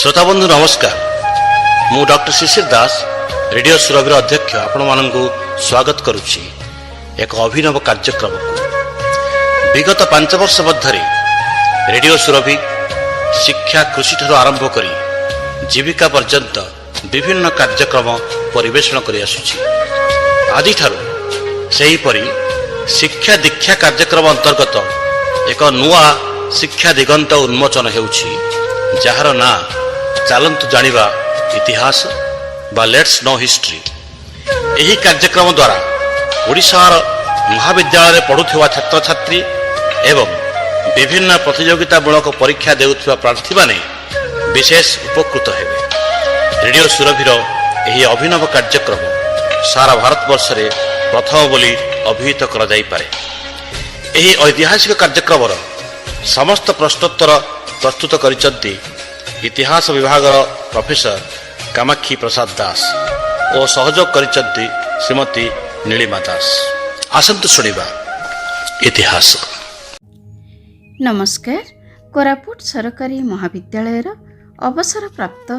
श्रोता बंधु नमस्कार। मु डॉक्टर शिशिर दास रेडियो सुरभि अध्यक्ष आपण मानू स्वागत करुच्ची एक अभिनव कार्यक्रम को। विगत 5 वर्ष मध्य रेडियो सुरभि शिक्षा कृषि ठार आरंभ करी जीविका पर्यंत विभिन्न कार्यक्रम परिवेषण कर आसुछि। आदि ठारू सेही परी शिक्षा दीक्षा कार्यक्रम अंतर्गत एक नुआ शिक्षा दिगंत उन्मोचन हेउछि, जार ना चलतु जानिबा इतिहास बा लेट्स नो हिस्ट्री। यही कार्यक्रम द्वारा ओडिशार महाविद्यालय पढ़ुवा छात्र छात्री एवं विभिन्न प्रतियोगितामूलक परीक्षा देउथिबा प्रार्थी माने विशेष उपकृत हेबे। रेडियो सुरभिर यही अभिनव कार्यक्रम सारा भारतवर्ष रे प्रथम बोली अभिहित करा जाई पारे। यही ऐतिहासिक कार्यक्रम समस्त प्रश्नोत्तर प्रस्तुत करिसंती इतिहास विभाग प्रोफेसर कामाक्षी प्रसाद दास और सहयोग करिसंती श्रीमती नीलिमा दास। आसंतु सुनिबा इतिहास। नमस्कार। कोरापुट सरकारी महाविद्यालय अवसर प्राप्त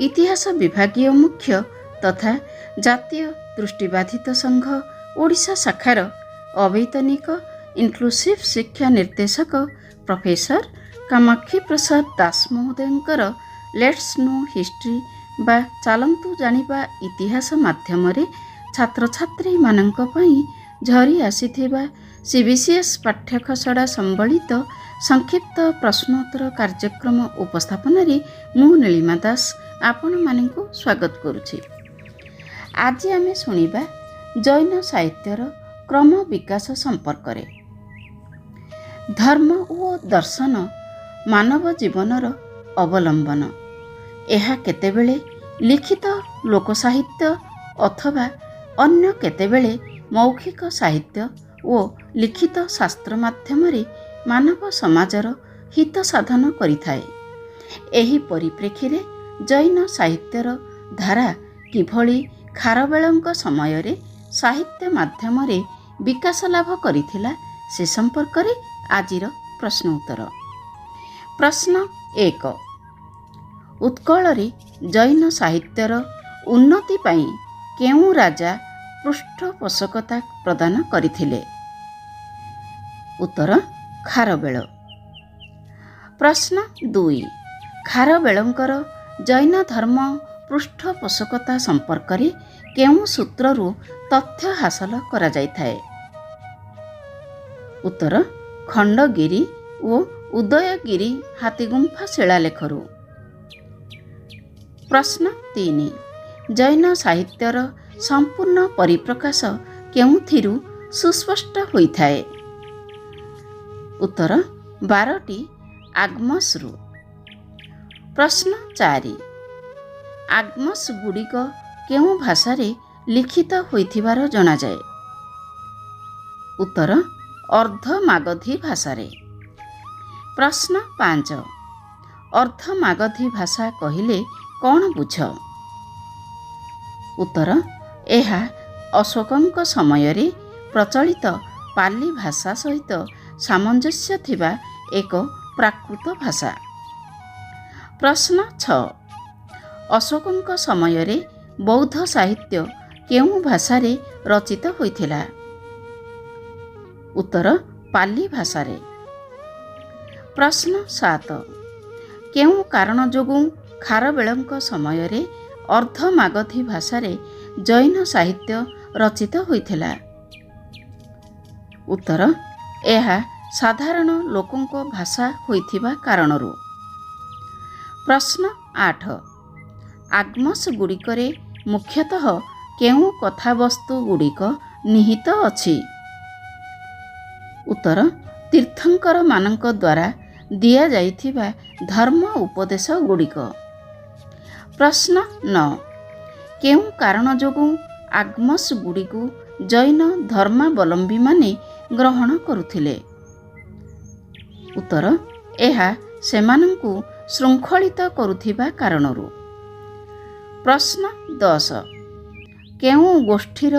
इतिहास विभागीय मुख्य तथा जातीय दृष्टिबाधित संघ ओडिशा शाखार अवैतनिक इनक्लूसिव शिक्षा निर्देशक प्रोफेसर कामाक्षी प्रसाद दास महोदयंकर लेट्स नो हिस्ट्री बा चलतु जानिबा इतिहास माध्यम छात्र छात्री मानक पई झरी आसीथिबा सीबीसीएस पाठ्यखसड़ा संबलित संक्षिप्त प्रश्नोत्तर कार्यक्रम उपस्थापन मु नीलिमा दास आपण मानकु स्वागत करुछि। आज आमे सुनिबा जैन साहित्यर क्रम विकास संपर्क रे। धर्म और दर्शन मानव जीवनर अवलंबन। यह केतेबेले लिखित लोक साहित्य अथवा अन्य केतेबेले मौखिक साहित्य और लिखित शास्त्र माध्यम मानव समाजर हित साधन करिथाए। एही परिप्रेक्षी रे जैन साहित्यर धारा किभली खारवेलଙ୍କ समय रे साहित्य माध्यम रे विकास लाभ करिथिला से संपर्क रे आजिर प्रश्न उत्तर। प्रश्न 1। उत्कल रे जैन साहित्यर उन्नति पाई केउ राजा पृष्ठपोषकता प्रदान करिथिले? उत्तर खारवेल। प्रश्न 2। खारवेलंकर जैन धर्म पृष्ठपोषकता संपर्क रे केउ सूत्ररु तथ्य हासिल करा जायथाए? उत्तर खंडगिरी और उदयगिरी हाथीगुंफा शिलालेखरू। प्रश्न 3। जैन साहित्यर संपूर्ण परिप्रकाश केउथिरु सुस्पष्ट होइथाए? उत्तर 12टी आगमसरु। प्रश्न 4। आगमस गुड़िक केउ भाषा रे लिखित होइथिबार जणा जाए? उत्तर अर्धमागधी भाषा रे। प्रश्न 5। अर्धमागधी भाषा कहिले कौन बुझ? उत्तर यह अशोकंक समय रे प्रचलित पाली भाषा सहित सामंजस्य थिबा एक प्राकृत भाषा। प्रश्न 6। अशोकंक समय रे बौद्ध साहित्य केउ भाषा रे रचित होइथिला? उत्तर पाली भाषा रे। प्रश्न 7। केउ कारण जोगु खारवेलଙ୍କ समय रे अर्धमागधी भाषा रे जैन साहित्य रचित होइथिला? उत्तर यह साधारण लोकंक भाषा होइथिबा कारणरू। प्रश्न 8। आगमस गुड़िकरे मुख्यतः केउ कथावस्तु गुड़िक निहित अछि? उत्तर तीर्थंकर मानक द्वारा दिया जाइथिबा धर्म उपदेश गुड़िक। प्रश्न 9। केउ कारण जोगु आगमस गुड़िकु जैन धर्मावलंबी माने ग्रहण करुथिले? उत्तर यह सेमानंकु श्रृंखलित करुथिबा कारणरू। प्रश्न 10। केउ गोष्ठीर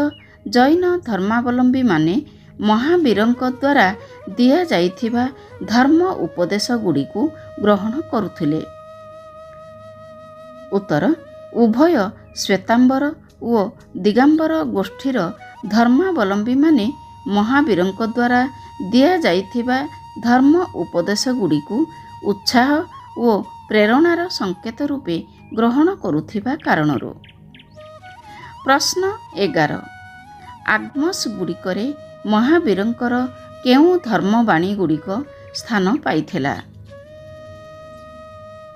जैन धर्मावलंबी माने महावीरଙ୍କ द्वारा दिया जाइथिबा धर्म उपदेश गुड़िकु ग्रहण करुथिले? ଉତ୍ତର ଉଭୟ ଶ୍ୱେତାମ୍ବର ଓ ଦିଗାମ୍ବର ଗୋଷ୍ଠୀର ଧର୍ମାବଲମ୍ବୀମାନେ ମହାବୀରଙ୍କ ଦ୍ୱାରା ଦିଆଯାଇଥିବା ଧର୍ମ ଉପଦେଶ ଗୁଡ଼ିକୁ ଉତ୍ସାହ ଓ ପ୍ରେରଣାର ସଂକେତ ରୂପେ ଗ୍ରହଣ କରୁଥିବା କାରଣରୁ। ପ୍ରଶ୍ନ 11 ଆଗ୍ମସ୍ ଗୁଡ଼ିକରେ ମହାବୀରଙ୍କର କେଉଁ ଧର୍ମବାଣୀ ଗୁଡ଼ିକ ସ୍ଥାନ ପାଇଥିଲା?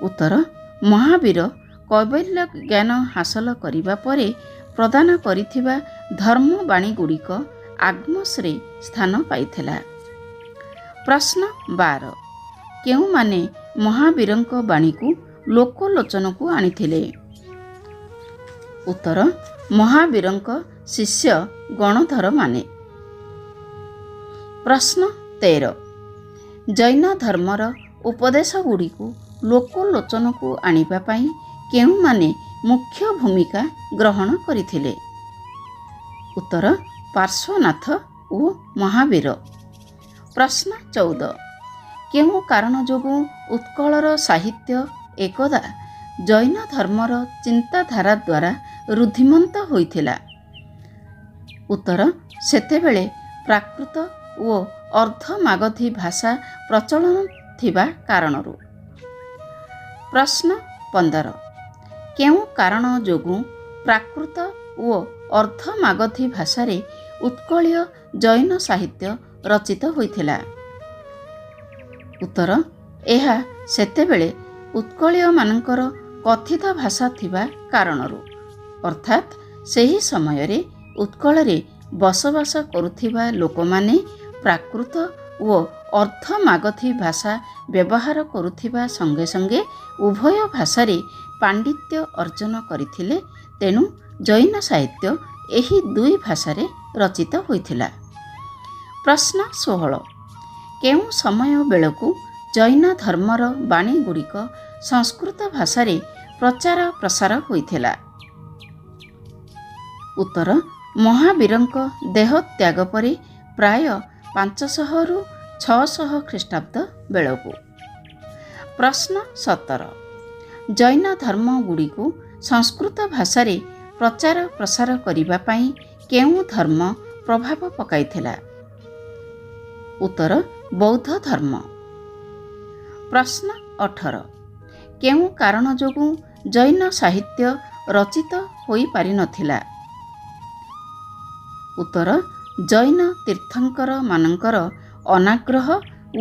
ଉତ୍ତର ମହାବୀର କୈବଲ୍ୟ ଜ୍ଞାନ ହାସଲ କରିବା ପରେ ପ୍ରଦାନ କରିଥିବା ଧର୍ମବାଣୀ ଗୁଡ଼ିକ ଆଗ୍ମସରେ ସ୍ଥାନ ପାଇଥିଲା। ପ୍ରଶ୍ନ 12 କେଉଁମାନେ ମହାବୀରଙ୍କ ବାଣୀକୁ ଲୋକଲୋଚନକୁ ଆଣିଥିଲେ? ଉତ୍ତର ମହାବୀରଙ୍କ ଶିଷ୍ୟ ଗଣଧରମାନେ। ପ୍ରଶ୍ନ 13 ଜୈନ ଧର୍ମର ଉପଦେଶ ଗୁଡ଼ିକୁ ଲୋକଲୋଚନକୁ ଆଣିବା ପାଇଁ କେଉଁମାନେ ମୁଖ୍ୟ ଭୂମିକା ଗ୍ରହଣ କରିଥିଲେ? ଉତ୍ତର ପାର୍ଶ୍ୱନାଥ ଓ ମହାବୀର। ପ୍ରଶ୍ନ 14 କେଉଁ କାରଣ ଯୋଗୁଁ ଉତ୍କଳର ସାହିତ୍ୟ ଏକଦା ଜୈନ ଧର୍ମର ଚିନ୍ତାଧାରା ଦ୍ୱାରା ରୁଦ୍ଧିମନ୍ତ ହୋଇଥିଲା? ଉତ୍ତର ସେତେବେଳେ ପ୍ରାକୃତ ଓ ଅର୍ଦ୍ଧମାଗଧୀ ଭାଷା ପ୍ରଚଳନ ଥିବା କାରଣରୁ। ପ୍ରଶ୍ନ 15 କେଉଁ କାରଣ ଯୋଗୁଁ ପ୍ରାକୃତ ଓ ଅର୍ଦ୍ଧମାଗଧୀ ଭାଷାରେ ଉତ୍କଳୀୟ ଜୈନ ସାହିତ୍ୟ ରଚିତ ହୋଇଥିଲା? ଉତ୍ତର ଏହା ସେତେବେଳେ ଉତ୍କଳୀୟମାନଙ୍କର କଥିତ ଭାଷା ଥିବା କାରଣରୁ, ଅର୍ଥାତ୍ ସେହି ସମୟରେ ଉତ୍କଳରେ ବସବାସ କରୁଥିବା ଲୋକମାନେ ପ୍ରାକୃତ ଓ ଅର୍ଦ୍ଧମାଗଧୀ ଭାଷା ବ୍ୟବହାର କରୁଥିବା ସଙ୍ଗେ ସଙ୍ଗେ ଉଭୟ ଭାଷାରେ ପାଣ୍ଡିତ୍ୟ ଅର୍ଜନ କରିଥିଲେ। ତେଣୁ ଜୈନ ସାହିତ୍ୟ ଏହି ଦୁଇ ଭାଷାରେ ରଚିତ ହୋଇଥିଲା। ପ୍ରଶ୍ନ 16 କେଉଁ ସମୟ ବେଳକୁ ଜୈନ ଧର୍ମର ବାଣୀ ଗୁଡ଼ିକ ସଂସ୍କୃତ ଭାଷାରେ ପ୍ରଚାର ପ୍ରସାର ହୋଇଥିଲା? ଉତ୍ତର ମହାବୀରଙ୍କ ଦେହତ୍ୟାଗ ପରେ ପ୍ରାୟ 500ରୁ 600 ଖ୍ରୀଷ୍ଟାବ୍ଦ ବେଳକୁ। ପ୍ରଶ୍ନ 17 ଜୈନ ଧର୍ମ ଗୁଡ଼ିକୁ ସଂସ୍କୃତ ଭାଷାରେ ପ୍ରଚାର ପ୍ରସାର କରିବା ପାଇଁ କେଉଁ ଧର୍ମ ପ୍ରଭାବ ପକାଇଥିଲା? ଉତ୍ତର ବୌଦ୍ଧ ଧର୍ମ। ପ୍ରଶ୍ନ 18 କେଉଁ କାରଣ ଯୋଗୁଁ ଜୈନ ସାହିତ୍ୟ ରଚିତ ହୋଇପାରିନଥିଲା? ଉତ୍ତର ଜୈନ ତୀର୍ଥଙ୍କର ମାନଙ୍କର ଅନାଗ୍ରହ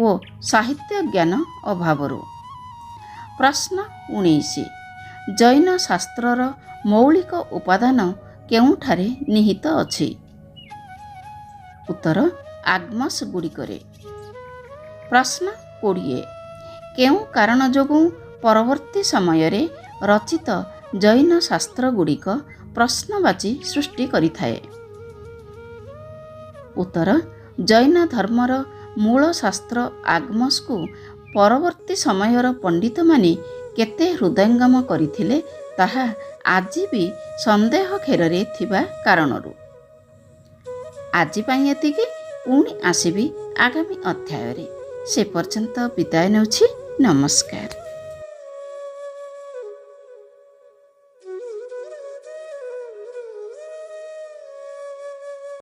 ଓ ସାହିତ୍ୟ ଜ୍ଞାନ ଅଭାବରୁ। ପ୍ରଶ୍ନ 19 ଜୈନ ଶାସ୍ତ୍ରର ମୌଳିକ ଉପାଦାନ କେଉଁଠାରେ ନିହିତ ଅଛି? ଉତ୍ତର ଆଗ୍ମସ୍ ଗୁଡ଼ିକରେ। ପ୍ରଶ୍ନ 20 କେଉଁ କାରଣ ଯୋଗୁଁ ପରବର୍ତ୍ତୀ ସମୟରେ ରଚିତ ଜୈନ ଶାସ୍ତ୍ର ଗୁଡ଼ିକ ପ୍ରଶ୍ନବାଚୀ ସୃଷ୍ଟି କରିଥାଏ? ଉତ୍ତର ଜୈନ ଧର୍ମର ମୂଳ ଶାସ୍ତ୍ର ଆଗ୍ମସ୍କୁ ପରବର୍ତ୍ତୀ ସମୟର ପଣ୍ଡିତମାନେ କେତେ ହୃଦୟଙ୍ଗମ କରିଥିଲେ ତାହା ଆଜି ବି ସନ୍ଦେହ ଘେରରେ ଥିବା କାରଣରୁ। ଆଜି ପାଇଁ ଏତିକି। ପୁଣି ଆସିବି ଆଗାମୀ ଅଧ୍ୟାୟରେ। ସେ ପର୍ଯ୍ୟନ୍ତ ବିଦାୟ ନେଉଛି। ନମସ୍କାର।